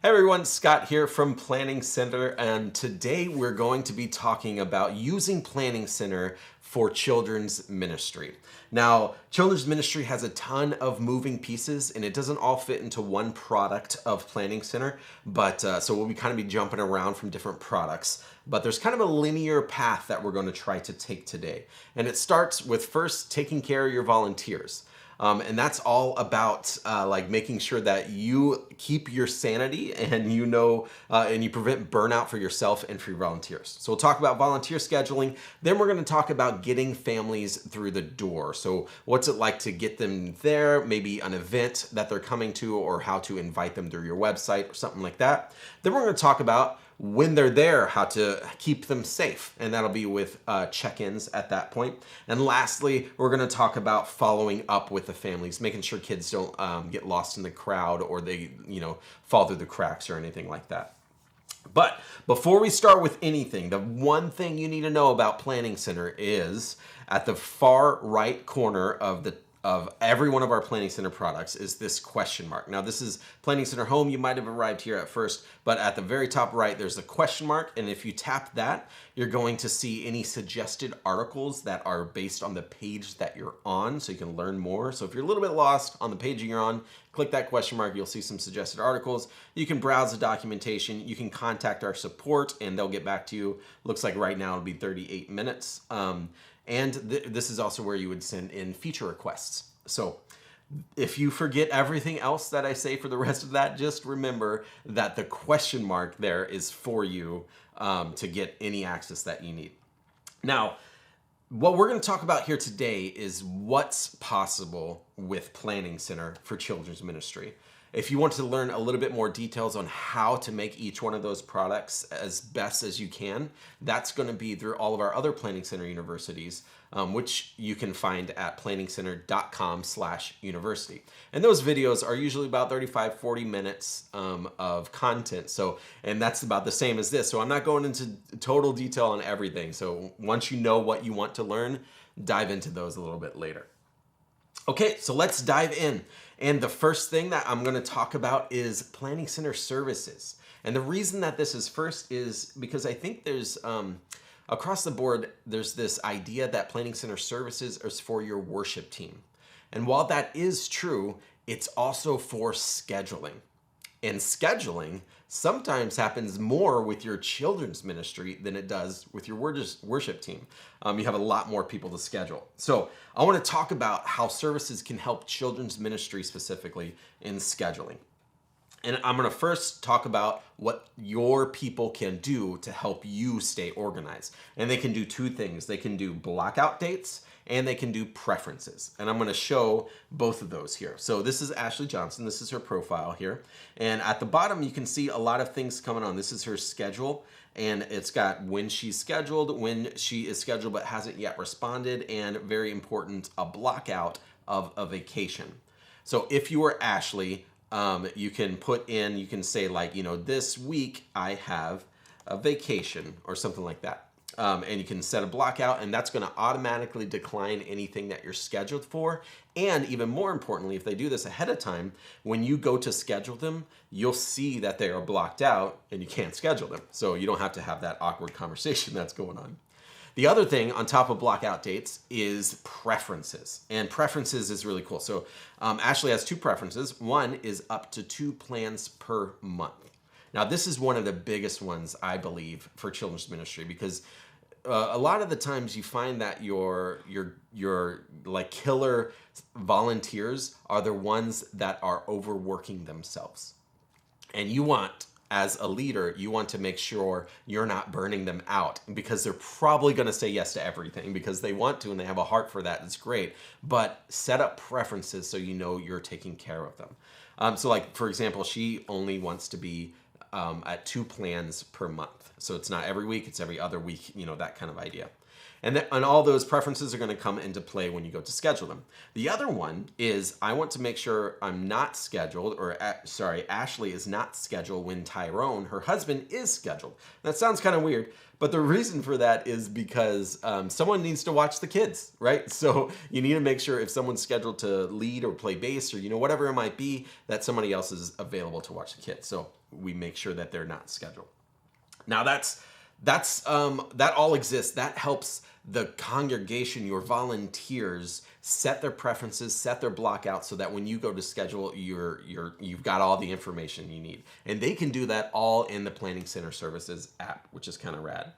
Hey everyone, Scott here from Planning Center, and today we're going to be talking about using Planning Center for children's ministry. Now, children's ministry has a ton of moving pieces, and it doesn't all fit into one product of Planning Center, but so we'll be kind of be jumping around from different products. But there's kind of a linear path that we're going to try to take today, and it starts with first taking care of your volunteers. And that's all about like making sure that you keep your sanity and and you prevent burnout for yourself and for your volunteers. So we'll talk about volunteer scheduling. Then we're going to talk about getting families through the door. So what's it like to get them there, maybe an event that they're coming to, or how to invite them through your website or something like that. Then we're going to talk about when they're there, how to keep them safe, and that'll be with check-ins at that point. And lastly, we're going to talk about following up with the families, making sure kids don't get lost in the crowd or they, fall through the cracks or anything like that. But before we start with anything, the one thing you need to know about Planning Center is at the far right corner of every one of our Planning Center products is this question mark. Now this is Planning Center Home. You might have arrived here at first, but at the very top right, there's a question mark. And if you tap that, you're going to see any suggested articles that are based on the page that you're on, so you can learn more. So if you're a little bit lost on the page you're on, click that question mark. You'll see some suggested articles. You can browse the documentation. You can contact our support and they'll get back to you. Looks like right now it'll be 38 minutes. And this is also where you would send in feature requests. So if you forget everything else that I say for the rest of that, just remember that the question mark there is for you to get any access that you need. Now, what we're going to talk about here today is what's possible with Planning Center for Children's Ministry. If you want to learn a little bit more details on how to make each one of those products as best as you can, that's going to be through all of our other Planning Center universities, which you can find at planningcenter.com/university. And those videos are usually about 35-40 minutes of content. And that's about the same as this. So I'm not going into total detail on everything. So once you know what you want to learn, dive into those a little bit later. Okay, so let's dive in. And the first thing that I'm going to talk about is Planning Center services. And the reason that this is first is because I think there's, across the board, there's this idea that Planning Center services is for your worship team. And while that is true, it's also for scheduling. And scheduling sometimes happens more with your children's ministry than it does with your worship team. You have a lot more people to schedule. So I want to talk about how services can help children's ministry specifically in scheduling. And I'm going to first talk about what your people can do to help you stay organized. And they can do two things. They can do blackout dates and they can do preferences. And I'm going to show both of those here. So this is Ashley Johnson. This is her profile here. And at the bottom, you can see a lot of things coming on. This is her schedule. And it's got when she's scheduled, when she is scheduled but hasn't yet responded, and very important, a blockout of a vacation. So if you were Ashley, you can put in, you can say like, this week I have a vacation or something like that. And you can set a blockout, and that's going to automatically decline anything that you're scheduled for. And even more importantly, if they do this ahead of time, when you go to schedule them, you'll see that they are blocked out and you can't schedule them. So you don't have to have that awkward conversation that's going on. The other thing on top of blockout dates is preferences. And preferences is really cool. So Ashley has two preferences. One is up to 2 plans per month. Now, this is one of the biggest ones, I believe, for children's ministry, because a lot of the times you find that your like killer volunteers are the ones that are overworking themselves. And you want, as a leader, you want to make sure you're not burning them out, because they're probably going to say yes to everything because they want to and they have a heart for that. It's great. But set up preferences so you know you're taking care of them. So like, for example, she only wants to be at 2 plans per month. So it's not every week, it's every other week, that kind of idea. And all those preferences are going to come into play when you go to schedule them. The other one is I want to make sure I'm not scheduled, or Ashley is not scheduled when Tyrone, her husband, is scheduled. That sounds kind of weird, but the reason for that is because someone needs to watch the kids, right? So you need to make sure if someone's scheduled to lead or play bass or whatever it might be, that somebody else is available to watch the kids. So we make sure that they're not scheduled. Now that all exists. That helps the congregation, your volunteers, set their preferences, set their block out, so that when you go to schedule, you've got all the information you need. And they can do that all in the Planning Center Services app, which is kind of rad.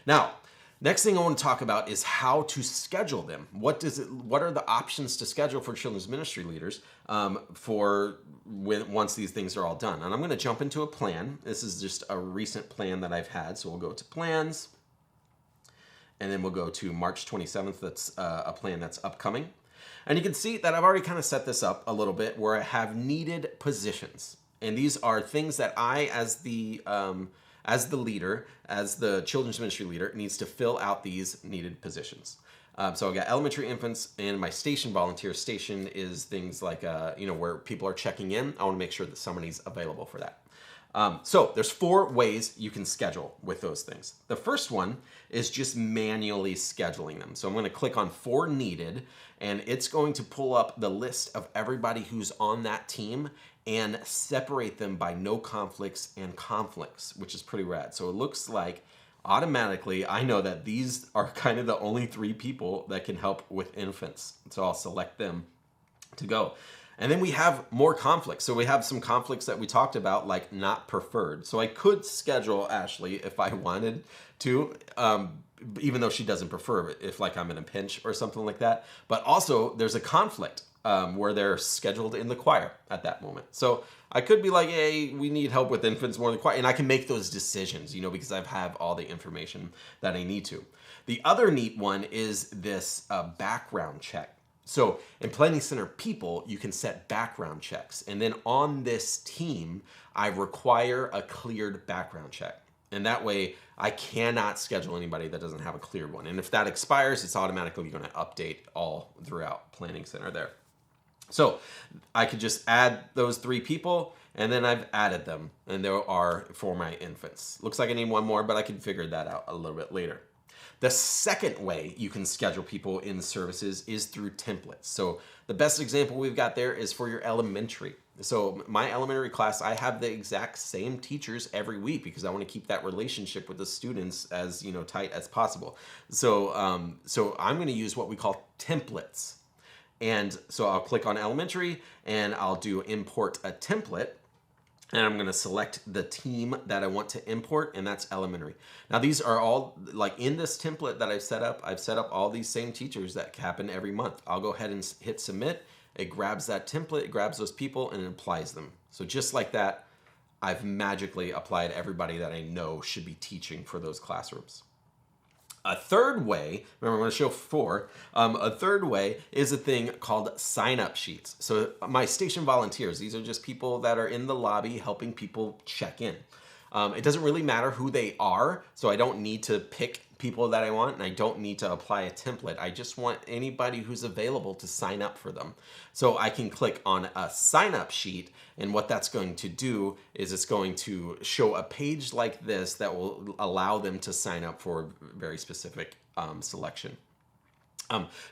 Now, next thing I want to talk about is how to schedule them. What are the options to schedule for children's ministry leaders once these things are all done? And I'm going to jump into a plan. This is just a recent plan that I've had. So we'll go to plans, and then we'll go to March 27th. That's a plan that's upcoming. And you can see that I've already kind of set this up a little bit where I have needed positions. And these are things that I, as the leader, as the children's ministry leader, needs to fill out these needed positions. So I've got elementary infants, and my station volunteer. Station is things like, where people are checking in. I want to make sure that somebody's available for that. So there's 4 ways you can schedule with those things. The first one is just manually scheduling them. So I'm going to click on 4 needed, and it's going to pull up the list of everybody who's on that team and separate them by no conflicts and conflicts, which is pretty rad. So it looks like automatically I know that these are kind of the only 3 people that can help with infants. So I'll select them to go. And then we have more conflicts. So we have some conflicts that we talked about, like not preferred. So I could schedule Ashley if I wanted to, even though she doesn't prefer it, if like I'm in a pinch or something like that. But also there's a conflict where they're scheduled in the choir at that moment. So I could be like, hey, we need help with infants more than choir. And I can make those decisions, because I have all the information that I need to. The other neat one is this background check. So in Planning Center People, you can set background checks. And then on this team, I require a cleared background check. And that way, I cannot schedule anybody that doesn't have a cleared one. And if that expires, it's automatically going to update all throughout Planning Center there. So I could just add those 3 people, and then I've added them. And there are for my infants. Looks like I need one more, but I can figure that out a little bit later. The second way you can schedule people in the services is through templates. So the best example we've got there is for your elementary. So my elementary class, I have the exact same teachers every week because I want to keep that relationship with the students as tight as possible. So I'm going to use what we call templates. And so I'll click on elementary and I'll do import a template. And I'm going to select the team that I want to import, and that's elementary. Now, these are all, like in this template that I've set up all these same teachers that happen every month. I'll go ahead and hit submit. It grabs that template, it grabs those people, and it applies them. So just like that, I've magically applied everybody that I know should be teaching for those classrooms. A third way, remember I'm going to show 4, a third way is a thing called sign-up sheets. So my station volunteers, these are just people that are in the lobby helping people check in. It doesn't really matter who they are, so I don't need to pick people that I want, and I don't need to apply a template. I just want anybody who's available to sign up for them. So I can click on a sign-up sheet, and what that's going to do is it's going to show a page like this that will allow them to sign up for a very specific selection.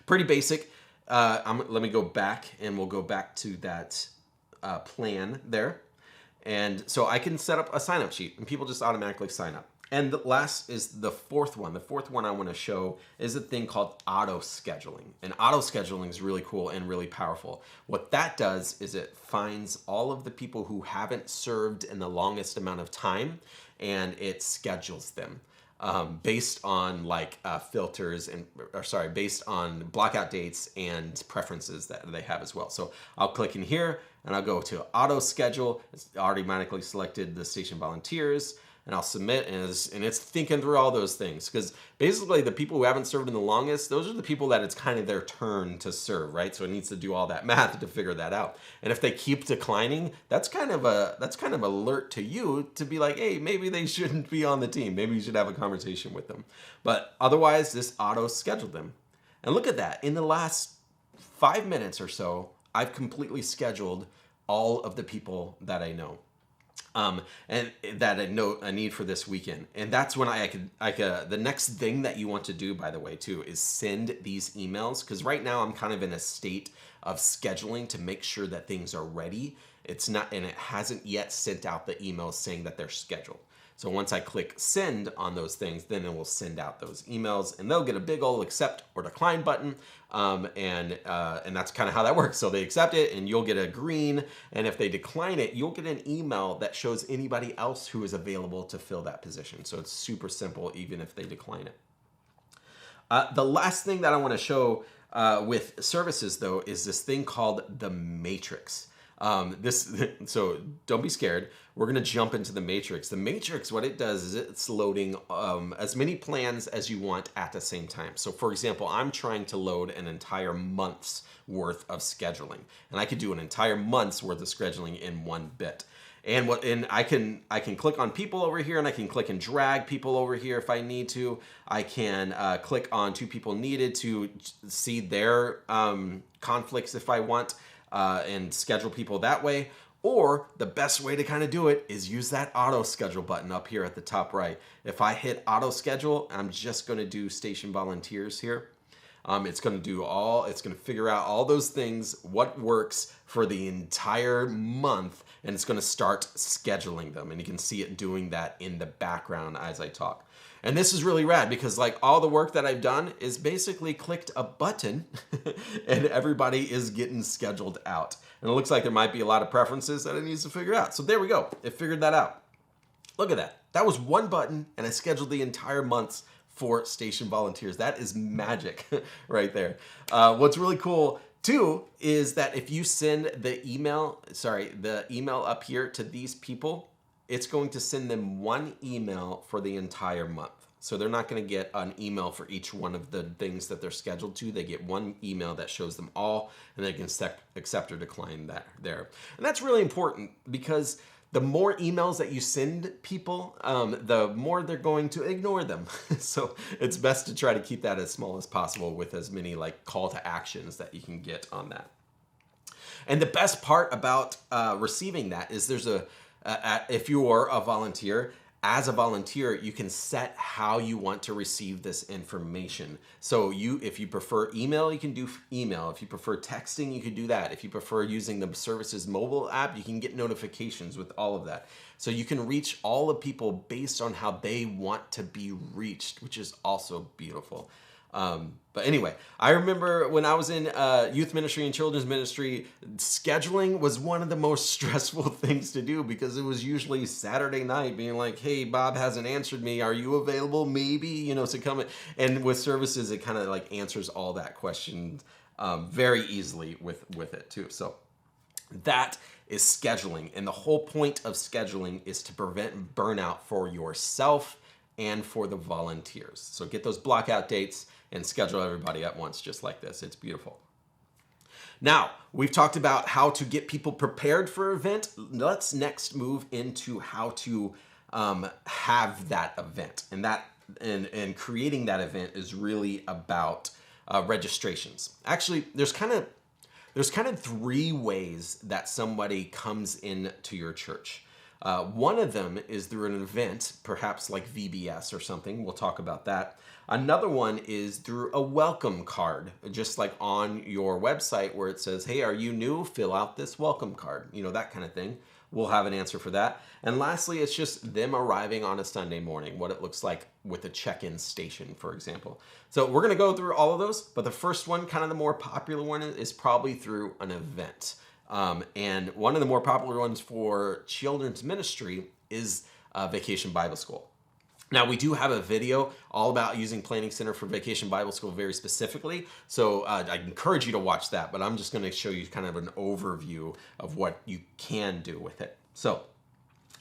Pretty basic. Let me go back, and we'll go back to that plan there. And so I can set up a sign-up sheet, and people just automatically sign up. And the last is the 4th one. The 4th one I want to show is a thing called auto-scheduling. And auto-scheduling is really cool and really powerful. What that does is it finds all of the people who haven't served in the longest amount of time, and it schedules them based on filters based on blackout dates and preferences that they have as well. So I'll click in here and I'll go to auto schedule. It's automatically selected the station volunteers. and I'll submit, and it's thinking through all those things, because basically the people who haven't served in the longest, those are the people that it's kind of their turn to serve, right? So it needs to do all that math to figure that out. And if they keep declining, that's kind of alert to you to be like, hey, maybe they shouldn't be on the team. Maybe you should have a conversation with them. But otherwise, this auto scheduled them. And look at that. In the last 5 minutes or so, I've completely scheduled all of the people that I know. And that I know I need for this weekend. And that's when I could, the next thing that you want to do, by the way, too, is send these emails. Because right now I'm kind of in a state of scheduling to make sure that things are ready. It's not, and it hasn't yet sent out the emails saying that they're scheduled. So once I click send on those things, then it will send out those emails, and they'll get a big old accept or decline button. And that's kind of how that works. So they accept it and you'll get a green. And if they decline it, you'll get an email that shows anybody else who is available to fill that position. So it's super simple, even if they decline it. The last thing that I want to show with services, though, is this thing called the matrix. So don't be scared. We're going to jump into the matrix. The matrix, what it does is it's loading as many plans as you want at the same time. So for example, I'm trying to load an entire month's worth of scheduling, and I could do an entire month's worth of scheduling in one bit. And I can click on people over here, and I can click and drag people over here if I need to. I can click on two people needed to see their conflicts if I want, and schedule people that way. Or the best way to kind of do it is use that auto schedule button up here at the top right. If I hit auto schedule, I'm just going to do station volunteers here. It's going to figure out all those things, what works for the entire month, and it's going to start scheduling them. And you can see it doing that in the background as I talk. And this is really rad because like all the work that I've done is basically clicked a button and everybody is getting scheduled out. And it looks like there might be a lot of preferences that it needs to figure out. So there we go. It figured that out. Look at that. That was one button and I scheduled the entire months for station volunteers. That is magic right there. What's really cool too is that if you send the email up here to these people, it's going to send them one email for the entire month. So they're not going to get an email for each one of the things that they're scheduled to. They get one email that shows them all, and they can accept or decline that there. And that's really important because the more emails that you send people, the more they're going to ignore them. So it's best to try to keep that as small as possible with as many like call to actions that you can get on that. And the best part about receiving that is there's if you are a volunteer, as a volunteer, you can set how you want to receive this information. So if you prefer email, you can do email. If you prefer texting, you can do that. If you prefer using the services mobile app, you can get notifications with all of that. So you can reach all the people based on how they want to be reached, which is also beautiful. But anyway, I remember when I was in youth ministry and children's ministry, scheduling was one of the most stressful things to do because it was usually Saturday night being like, hey, Bob hasn't answered me. Are you available? Maybe, to come in. And with services, it kind of like answers all that question very easily with it too. So that is scheduling. And the whole point of scheduling is to prevent burnout for yourself and for the volunteers. So get those blockout dates and schedule everybody at once just like this. It's beautiful. Now, we've talked about how to get people prepared for an event. Let's next move into how to have that event. And creating that event is really about registrations. Actually, there's kind of three ways that somebody comes into your church. One of them is through an event, perhaps like VBS or something. We'll talk about that. Another one is through a welcome card, just like on your website where it says, hey, are you new? Fill out this welcome card, that kind of thing. We'll have an answer for that. And lastly, it's just them arriving on a Sunday morning, what it looks like with a check-in station, for example. So we're going to go through all of those, but the first one, kind of the more popular one, is probably through an event. And one of the more popular ones for children's ministry is Vacation Bible School. Now, we do have a video all about using Planning Center for Vacation Bible School very specifically, so I encourage you to watch that, but I'm just going to show you kind of an overview of what you can do with it. So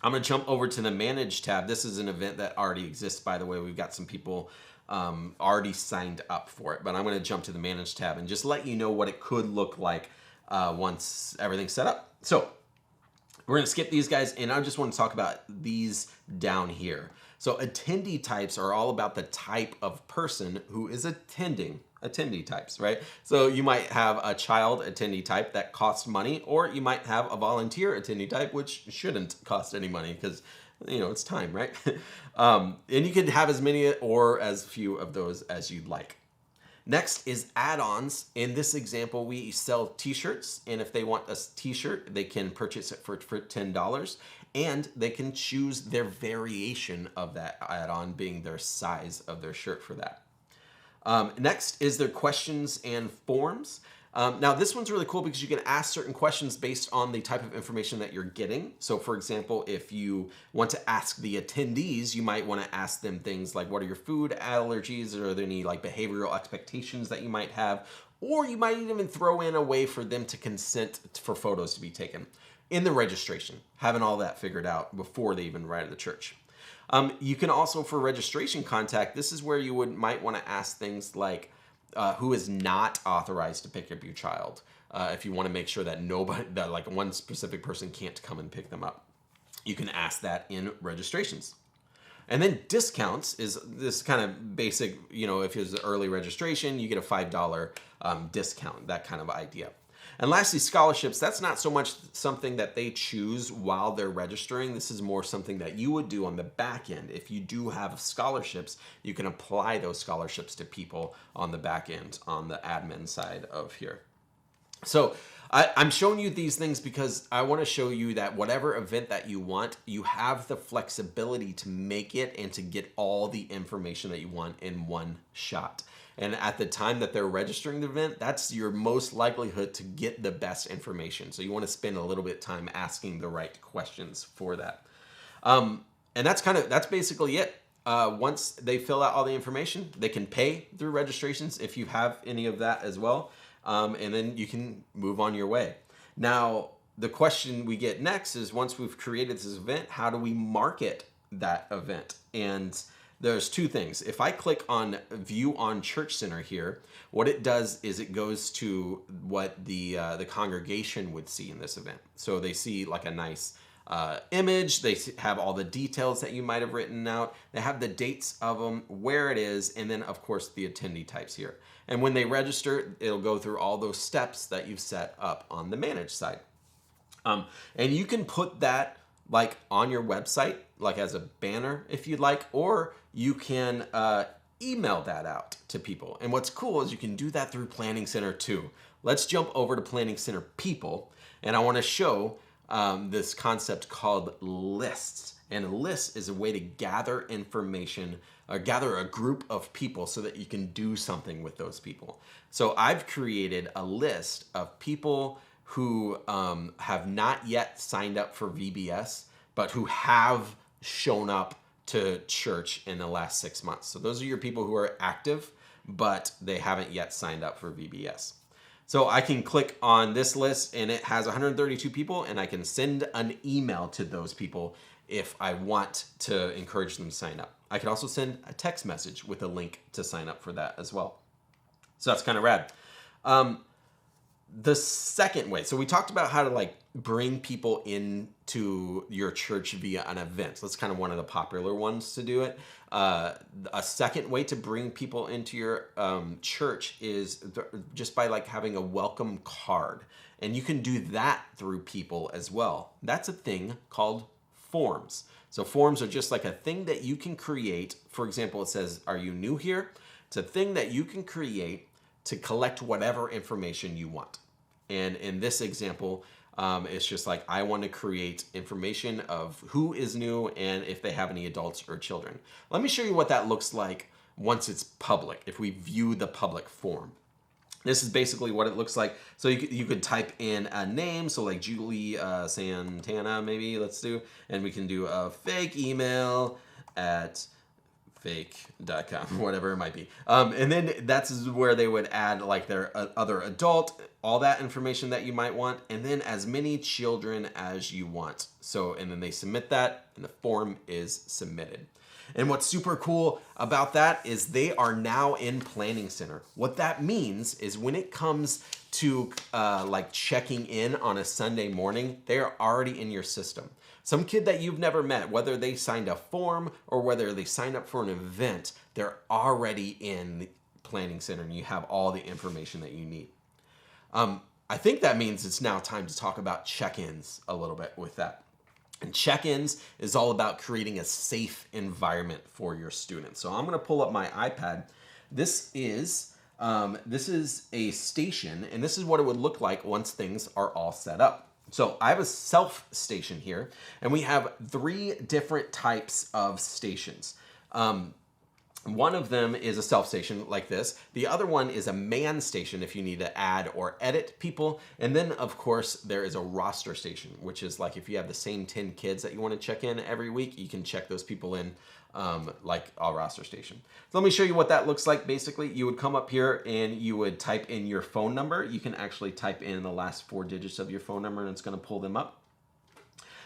I'm going to jump over to the Manage tab. This is an event that already exists, by the way. We've got some people already signed up for it. But I'm going to jump to the Manage tab and just let you know what it could look like once everything's set up. So we're going to skip these guys, and I just want to talk about these down here. So attendee types are all about the type of person who is attending. Attendee types, right? So you might have a child attendee type that costs money, or you might have a volunteer attendee type, which shouldn't cost any money because, you know, it's time, right? And you can have as many or as few of those as you'd like. Next is add-ons. In this example, we sell t-shirts, and if they want a t-shirt, they can purchase it for $10, and they can choose their variation of that add-on, being their size of their shirt for that. Next is their questions and forms. Now this one's really cool because you can ask certain questions based on the type of information that you're getting. So for example, if you want to ask the attendees, you might want to ask them things like, what are your food allergies? Or are there any like behavioral expectations that you might have? Or you might even throw in a way for them to consent for photos to be taken in the registration, having all that figured out before they even arrive at the church. You can also, for registration contact, this is where you might want to ask things like who is not authorized to pick up your child. If you want to make sure that that like one specific person can't come and pick them up, you can ask that in registrations. And then discounts is this kind of basic, you know, if it's early registration, you get a $5 discount, that kind of idea. And lastly, scholarships, that's not so much something that they choose while they're registering. This is more something that you would do on the back end. If you do have scholarships, you can apply those scholarships to people on the back end, on the admin side of here. So I'm showing you these things because I want to show you that whatever event that you want, you have the flexibility to make it and to get all the information that you want in one shot. And at the time that they're registering the event, that's your most likelihood to get the best information. So you want to spend a little bit of time asking the right questions for that. And that's basically it. Once they fill out all the information, they can pay through registrations if you have any of that as well. And then you can move on your way. Now, the question we get next is, once we've created this event, how do we market that event? And there's two things. If I click on View on Church Center here, what it does is it goes to what the congregation would see in this event. So they see like a nice image. They have all the details that you might have written out. They have the dates of them, where it is, and then of course the attendee types here. And when they register, it'll go through all those steps that you've set up on the Manage side. And you can put that like on your website, like as a banner if you'd like, or you can email that out to people. And what's cool is you can do that through Planning Center too. Let's jump over to Planning Center People, and I want to show this concept called lists. And a list is a way to gather information or gather a group of people so that you can do something with those people. So I've created a list of people who have not yet signed up for VBS, but who have shown up to church in the last 6 months. So those are your people who are active, but they haven't yet signed up for VBS. So I can click on this list and it has 132 people, and I can send an email to those people if I want to encourage them to sign up. I can also send a text message with a link to sign up for that as well. So that's kind of rad. The second way, so we talked about how to like bring people into your church via an event. So that's kind of one of the popular ones to do it. A second way to bring people into your church is just by like having a welcome card. And you can do that through people as well. That's a thing called forms. So forms are just like a thing that you can create. For example, it says, "Are you new here?" It's a thing that you can create to collect whatever information you want. And in this example, it's just like, I want to create information of who is new and if they have any adults or children. Let me show you what that looks like once it's public, if we view the public form. This is basically what it looks like. So you could type in a name, so like Julie Santana, maybe, let's do, and we can do a fake email at fake.com, whatever it might be. And then that's where they would add like their other adult, all that information that you might want, and then as many children as you want. So, and then they submit that, and the form is submitted. And what's super cool about that is they are now in Planning Center. What that means is when it comes to like checking in on a Sunday morning, they are already in your system. Some kid that you've never met, whether they signed a form or whether they signed up for an event, they're already in the Planning Center and you have all the information that you need. I think that means it's now time to talk about check-ins a little bit with that. And check-ins is all about creating a safe environment for your students. So I'm going to pull up my iPad. This is a station, and this is what it would look like once things are all set up. So I have a self station here, and we have 3 different types of stations. One of them is a self station like this. The other one is a man station if you need to add or edit people. And then, of course, there is a roster station, which is like if you have the same 10 kids that you want to check in every week, you can check those people in like a roster station. So let me show you what that looks like. Basically, you would come up here and you would type in your phone number. You can actually type in the last 4 digits of your phone number and it's going to pull them up.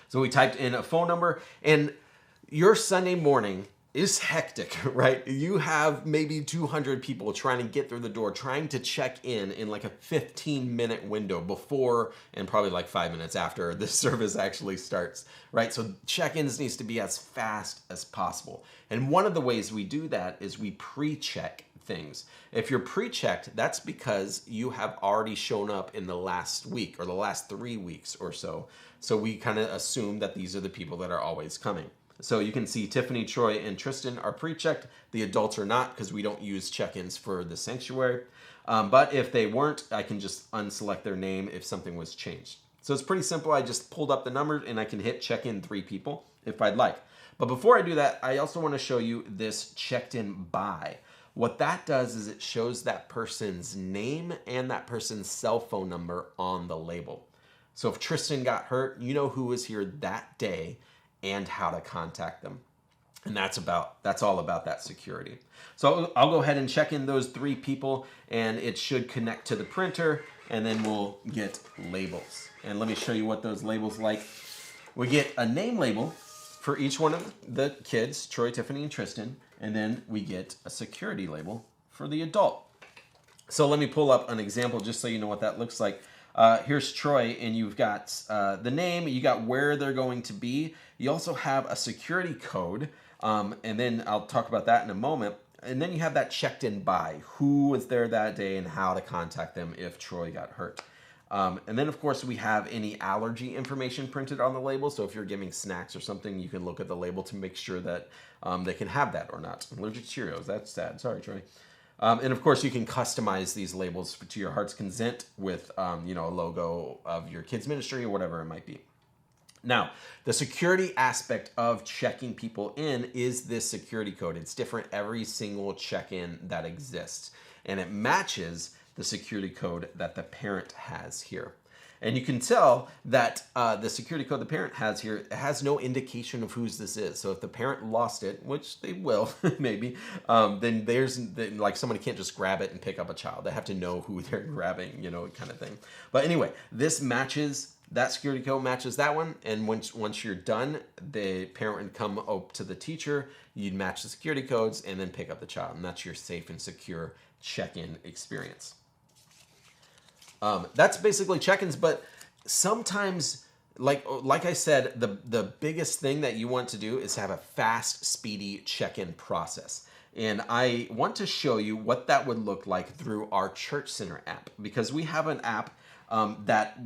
So we typed in a phone number, and your Sunday morning is hectic, right? You have maybe 200 people trying to get through the door, trying to check in like a 15-minute window before and probably like 5 minutes after the service actually starts, right? So check-ins needs to be as fast as possible. And one of the ways we do that is we pre-check things. If you're pre-checked, that's because you have already shown up in the last week or the last 3 weeks or so. So we kind of assume that these are the people that are always coming. So you can see Tiffany, Troy, and Tristan are pre-checked. The adults are not because we don't use check-ins for the sanctuary. But if they weren't, I can just unselect their name if something was changed. So it's pretty simple. I just pulled up the numbers and I can hit check in 3 people if I'd like. But before I do that, I also want to show you this checked in by. What that does is it shows that person's name and that person's cell phone number on the label. So if Tristan got hurt, you know who was here that day and how to contact them. And that's all about that security. So I'll go ahead and check in those 3 people, and it should connect to the printer, and then we'll get labels. And let me show you what those labels like. We get a name label for each one of the kids, Troy, Tiffany, and Tristan, and then we get a security label for the adult. So let me pull up an example just so you know what that looks like. Here's Troy, and you've got the name, you got where they're going to be. You also have a security code, and then I'll talk about that in a moment. And then you have that checked in by, who was there that day and how to contact them if Troy got hurt. And then, of course, we have any allergy information printed on the label. So if you're giving snacks or something, you can look at the label to make sure that they can have that or not. Allergic to Cheerios, that's sad. Sorry, Troy. And of course, you can customize these labels to your heart's consent with, a logo of your kids' ministry or whatever it might be. Now, the security aspect of checking people in is this security code. It's different every single check-in that exists, and it matches the security code that the parent has here. And you can tell that the security code the parent has here, it has no indication of whose this is. So if the parent lost it, which they will, maybe, then like somebody can't just grab it and pick up a child. They have to know who they're grabbing, kind of thing. But anyway, this matches, that security code matches that one. And once you're done, the parent would come up to the teacher, you'd match the security codes, and then pick up the child. And that's your safe and secure check-in experience. That's basically check-ins, but sometimes, like I said, the biggest thing that you want to do is have a fast, speedy check-in process. And I want to show you what that would look like through our Church Center app, because we have an app that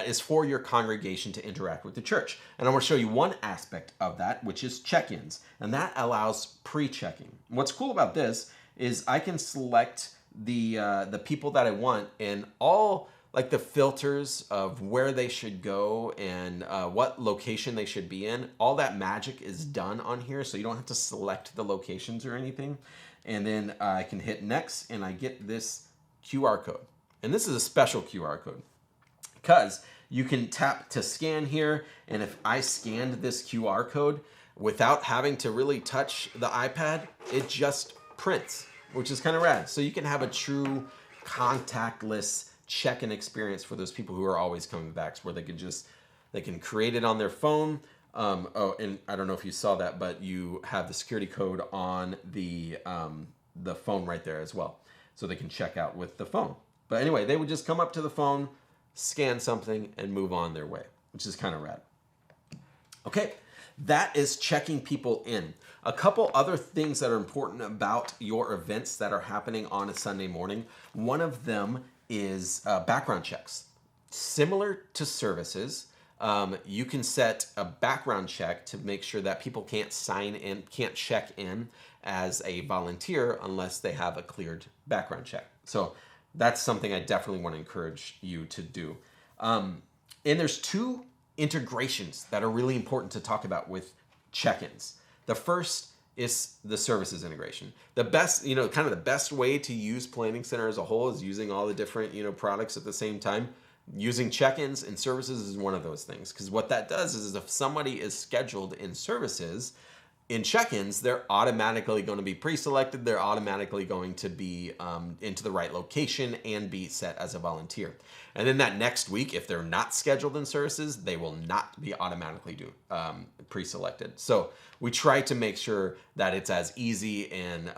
is for your congregation to interact with the church. And I want to show you one aspect of that, which is check-ins, and that allows pre-checking. What's cool about this is I can select the people that I want, and all like the filters of where they should go and what location they should be in. All that magic is done on here, so you don't have to select the locations or anything. And then I can hit next, and I get this QR code. And this is a special QR code because you can tap to scan here, and if I scanned this QR code, without having to really touch the iPad, it just prints, which is kind of rad. So you can have a true contactless check-in experience for those people who are always coming back, where they can create it on their phone. Oh, and I don't know if you saw that, but you have the security code on the phone right there as well, so they can check out with the phone. But anyway, they would just come up to the phone, scan something, and move on their way, which is kind of rad. Okay, that is checking people in. A couple other things that are important about your events that are happening on a Sunday morning. One of them is background checks. Similar to services, you can set a background check to make sure that people can't check in as a volunteer unless they have a cleared background check. So that's something I definitely want to encourage you to do. And there's two integrations that are really important to talk about with check-ins. The first is the services integration. The best, kind of the best way to use Planning Center as a whole is using all the different, products at the same time. Using check-ins and services is one of those things, because what that does is if somebody is scheduled in services, in check-ins, they're automatically going to be pre-selected. They're automatically going to be into the right location and be set as a volunteer. And then that next week, if they're not scheduled in services, they will not be automatically pre-selected. So we try to make sure that it's as easy and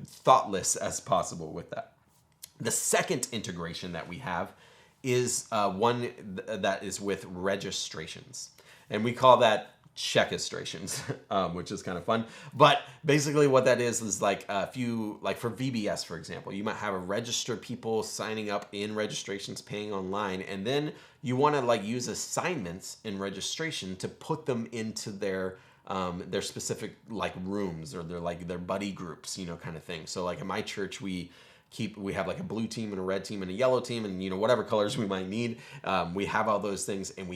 thoughtless as possible with that. The second integration that we have is one that is with registrations. And we call that checkistrations, which is kind of fun. But basically what that is like like for VBS, for example, you might have a registered people signing up in registrations, paying online, and then you want to use assignments in registration to put them into their specific rooms or their buddy groups, kind of thing. So in my church, we have a blue team and a red team and a yellow team and whatever colors we might need. We have all those things, and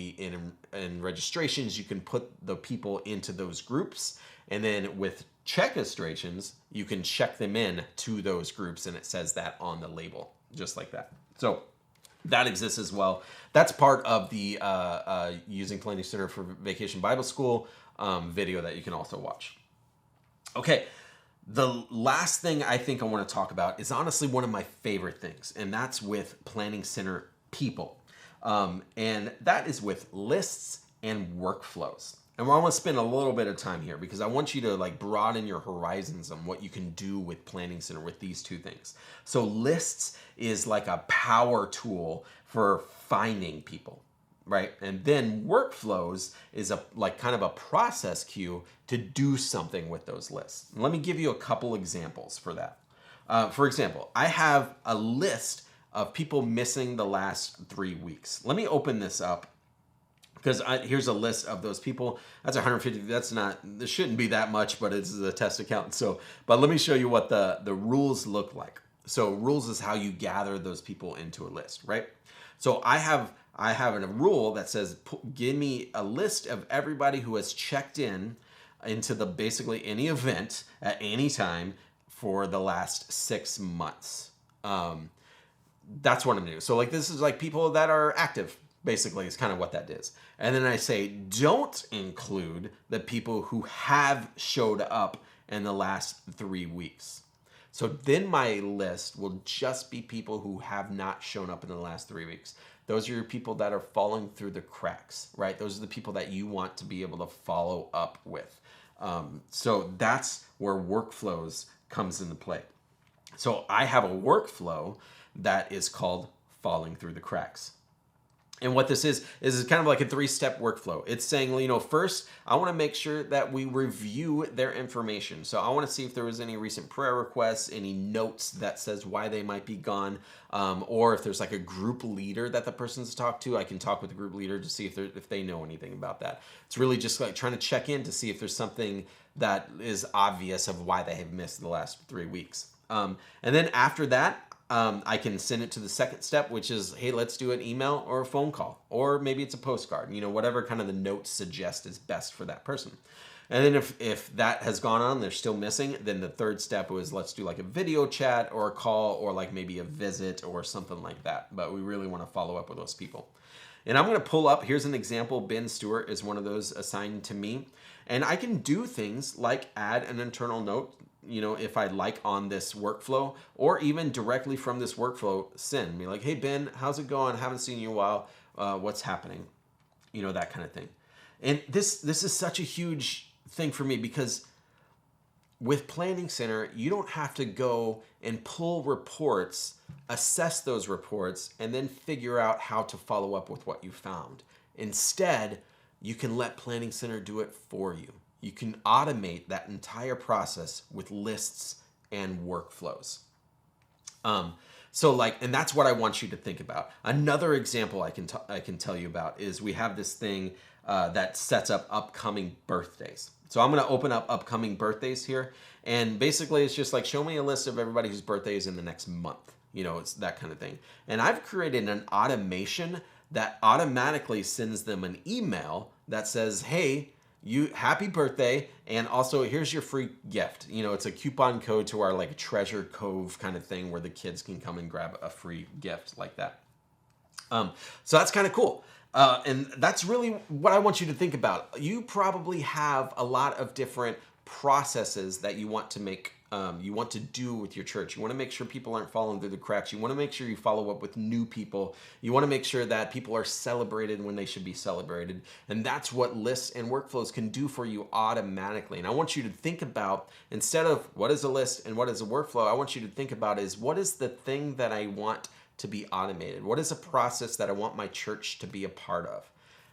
in registrations you can put the people into those groups, and then with checkistrations you can check them in to those groups, and it says that on the label just like that. So that exists as well. That's part of the using Planning Center for Vacation Bible School video that you can also watch. Okay. The last thing I think I want to talk about is honestly one of my favorite things, and that's with Planning Center people. And that is with lists and workflows. And I want to spend a little bit of time here because I want you to broaden your horizons on what you can do with Planning Center with these two things. So lists is like a power tool for finding people, right? And then workflows is kind of a process queue to do something with those lists. And let me give you a couple examples for that. For example, I have a list of people missing the last 3 weeks. Let me open this up because here's a list of those people. That's 150. This shouldn't be that much, but it's a test account. But let me show you what the rules look like. So rules is how you gather those people into a list, right? So I have a rule that says, give me a list of everybody who has checked in into basically any event at any time for the last 6 months. That's what I'm doing. So this is people that are active, basically, is kind of what that is. And then I say, don't include the people who have showed up in the last 3 weeks. So then my list will just be people who have not shown up in the last 3 weeks. Those are your people that are falling through the cracks, right? Those are the people that you want to be able to follow up with. So that's where workflows comes into play. So I have a workflow that is called falling through the cracks. And what this is kind of like a 3-step workflow. It's saying, first, I want to make sure that we review their information. So I want to see if there was any recent prayer requests, any notes that says why they might be gone, or if there's a group leader that the person's talked to, I can talk with the group leader to see if they know anything about that. It's really just trying to check in to see if there's something that is obvious of why they have missed the last 3 weeks. And then after that, I can send it to the second step, which is, hey, let's do an email or a phone call, or maybe it's a postcard, whatever kind of the notes suggest is best for that person. And then if that has gone on, they're still missing, then the third step was let's do a video chat or a call or maybe a visit or something like that. But we really want to follow up with those people. And I'm going to pull up, here's an example. Ben Stewart is one of those assigned to me. And I can do things like add an internal note, if I like on this workflow, or even directly from this workflow, send me like, hey, Ben, how's it going? Haven't seen you in a while. What's happening? That kind of thing. And this is such a huge thing for me, because with Planning Center, you don't have to go and pull reports, assess those reports, and then figure out how to follow up with what you found. Instead, you can let Planning Center do it for you. You can automate that entire process with lists and workflows. And that's what I want you to think about. Another example I can tell you about is we have this thing that sets up upcoming birthdays. So I'm going to open up upcoming birthdays here, and basically it's just like, show me a list of everybody whose birthday is in the next month. It's that kind of thing. And I've created an automation that automatically sends them an email that says, hey, happy birthday, and also here's your free gift. It's a coupon code to our like treasure cove kind of thing where the kids can come and grab a free gift like that. So that's kind of cool. And that's really what I want you to think about. You probably have a lot of different processes that you want to make, you want to do with your church. You want to make sure people aren't falling through the cracks. You want to make sure you follow up with new people. You want to make sure that people are celebrated when they should be celebrated. And that's what lists and workflows can do for you automatically. And I want you to think about, instead of what is a list and what is a workflow, I want you to think about is, what is the thing that I want to be automated? What is a process that I want my church to be a part of?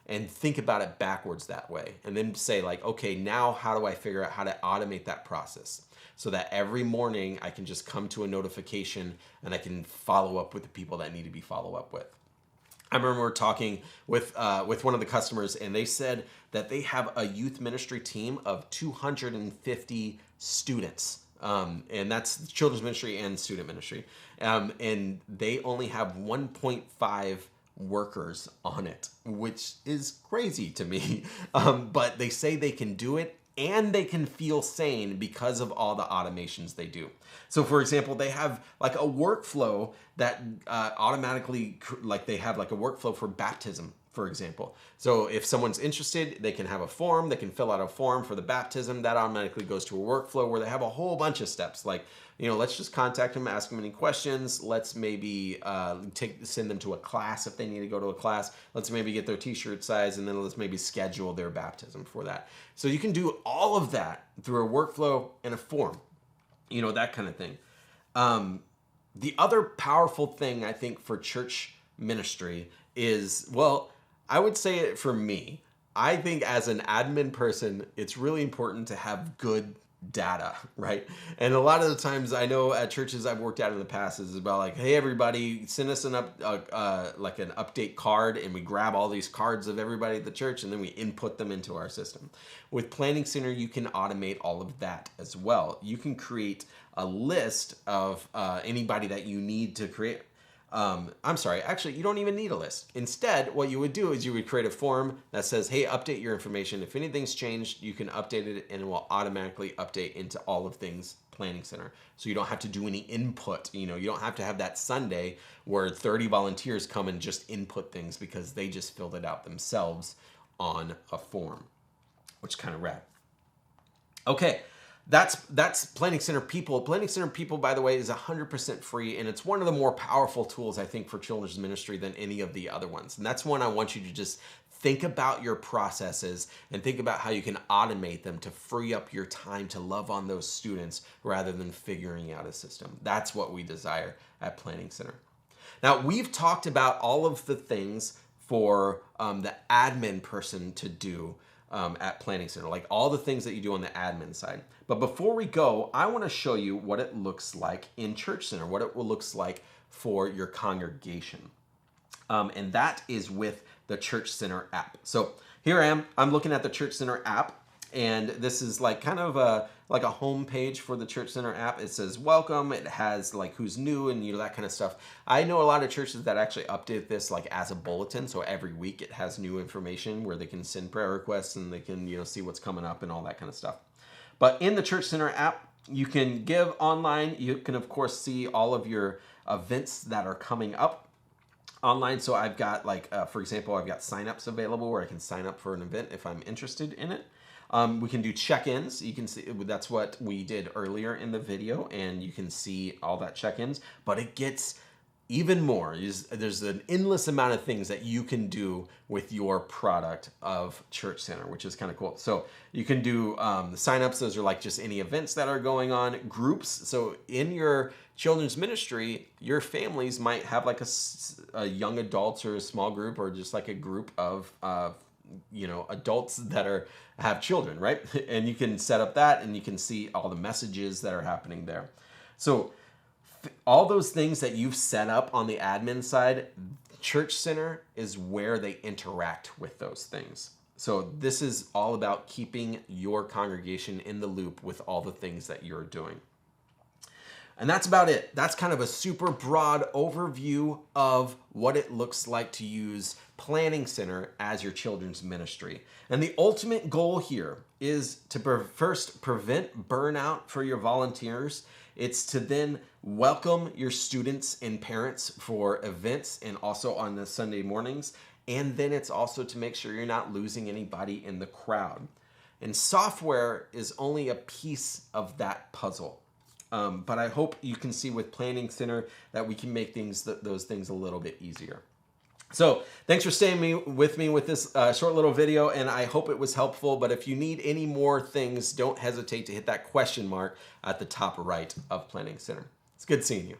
And think about it backwards that way. And then say like, okay, now how do I figure out how to automate that process so that every morning I can just come to a notification and I can follow up with the people that need to be followed up with. I remember talking with one of the customers, and they said that they have a youth ministry team of 250 students. And that's children's ministry and student ministry. And they only have 1.5 workers on it, which is crazy to me. But they say they can do it, and they can feel sane because of all the automations they do. So for example, they have like a workflow that automatically, like they have like a workflow for baptism, for example. So if someone's interested, they can have a form, they can fill out a form for the baptism. That automatically goes to a workflow where they have a whole bunch of steps. Like, let's just contact them, ask them any questions. Let's maybe send them to a class if they need to go to a class. Let's maybe get their t-shirt size, and then let's maybe schedule their baptism for that. So you can do all of that through a workflow and a form, that kind of thing. The other powerful thing I think for church ministry is, well, I would say it for me. I think as an admin person, it's really important to have good data, right? And a lot of the times I know at churches I've worked at in the past is about like, hey, everybody, send us an update card, and we grab all these cards of everybody at the church, and then we input them into our system. With Planning Center, you can automate all of that as well. You can create a list of anybody that you need to create. Actually, you don't even need a list. Instead, what you would do is you would create a form that says, hey, update your information. If anything's changed, you can update it, and it will automatically update into all of things Planning Center. So you don't have to do any input. You don't have to have that Sunday where 30 volunteers come and just input things because they just filled it out themselves on a form, which is kind of rad. Okay. That's Planning Center People. Planning Center People, by the way, is 100% free, and it's one of the more powerful tools, I think, for children's ministry than any of the other ones. And that's one I want you to just think about your processes and think about how you can automate them to free up your time to love on those students rather than figuring out a system. That's what we desire at Planning Center. Now, we've talked about all of the things for the admin person to do at Planning Center, like all the things that you do on the admin side. But before we go, I want to show you what it looks like in Church Center, what it looks like for your congregation. And that is with the Church Center app. So here I am, I'm looking at the Church Center app, and this is like kind of a home page for the Church Center app. It says welcome, it has like who's new and that kind of stuff. I know a lot of churches that actually update this like as a bulletin, so every week it has new information where they can send prayer requests and they can see what's coming up and all that kind of stuff. But in the Church Center app, you can give online. You can of course see all of your events that are coming up. online. So I've got like, for example, I've got signups available where I can sign up for an event if I'm interested in it. We can do check-ins. You can see that's what we did earlier in the video, and you can see all that check-ins, but it gets even more. There's an endless amount of things that you can do with your product of Church Center, which is kind of cool. So you can do the signups. Those are like just any events that are going on, groups. So in your children's ministry, your families might have like a young adults or a small group, or just like a group of adults that have children, right? And you can set up that, and you can see all the messages that are happening there. So all those things that you've set up on the admin side, Church Center is where they interact with those things. So this is all about keeping your congregation in the loop with all the things that you're doing. And that's about it. That's kind of a super broad overview of what it looks like to use Planning Center as your children's ministry. And the ultimate goal here is to first prevent burnout for your volunteers. It's to then welcome your students and parents for events and also on the Sunday mornings. And then it's also to make sure you're not losing anybody in the crowd. And software is only a piece of that puzzle. But I hope you can see with Planning Center that we can make those things a little bit easier. So thanks for staying with me with this short little video, and I hope it was helpful. But if you need any more things, don't hesitate to hit that question mark at the top right of Planning Center. It's good seeing you.